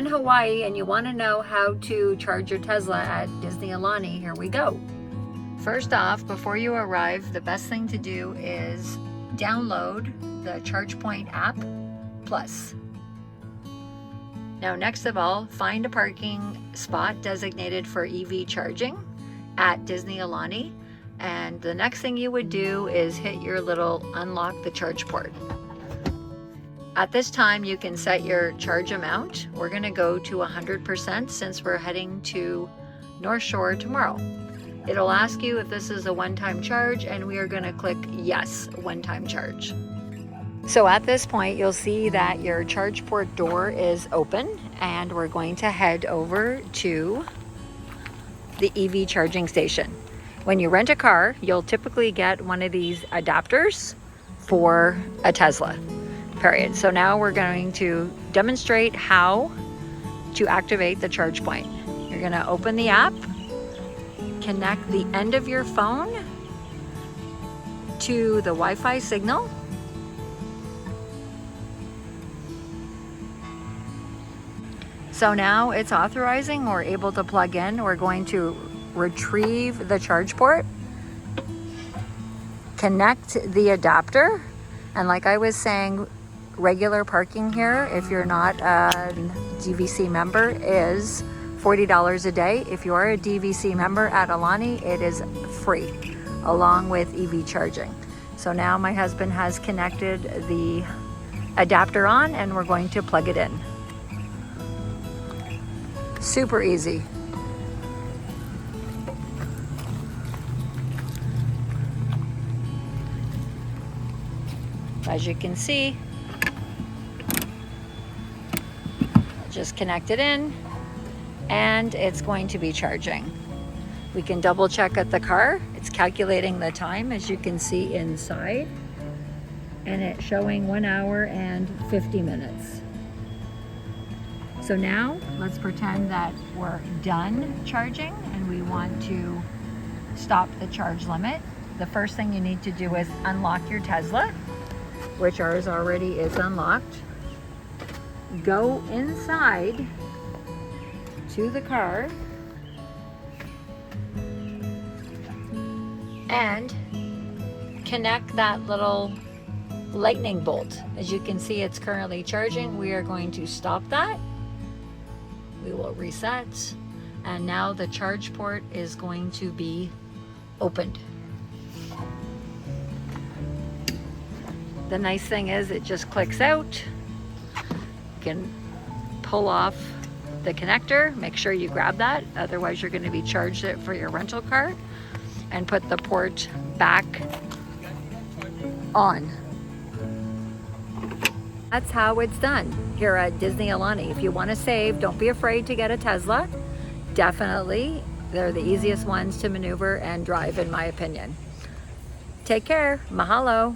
Hawaii and you want to know how to charge your Tesla at Disney Aulani, here we go. First off, before you arrive, the best thing to do is download the ChargePoint app Plus. Now, next of all, find a parking spot designated for EV charging at Disney Aulani. And the next thing you would do is hit your little unlock the charge port. At this time, you can set your charge amount. We're gonna go to 100% since we're heading to North Shore tomorrow. It'll ask you if this is a one-time charge, and we are gonna click yes, one-time charge. So at this point, you'll see that your charge port door is open, and we're going to head over to the EV charging station. When you rent a car, you'll typically get one of these adapters for a Tesla, period. So now we're going to demonstrate how to activate the charge point. You're gonna open the app, connect the end of your phone to the Wi-Fi signal, so now it's authorizing, we're able to plug in. We're going to retrieve the charge port, connect the adapter, and like I was saying, regular parking here, if you're not a DVC member, is $40 a day. If you are a DVC member at Aulani, it is free, along with EV charging. So now my husband has connected the adapter on, and we're going to plug it in. Super easy. As you can see, just connect it in and it's going to be charging. We can double check at the car. It's calculating the time, as you can see inside, and it's showing 1 hour and 50 minutes. So now let's pretend that we're done charging and we want to stop the charge limit. The first thing you need to do is unlock your Tesla, which ours already is unlocked. Go inside to the car and connect that little lightning bolt. As you can see, it's currently charging. We are going to stop that. We will reset, and now the charge port is going to be opened. The nice thing is it just clicks out. You can pull off the connector, make sure you grab that, otherwise you're going to be charged it for your rental car, and put the port back on. That's how it's done here at Disney Aulani. If you want to save, don't be afraid to get a Tesla. Definitely, they're the easiest ones to maneuver and drive, in my opinion. Take care. Mahalo.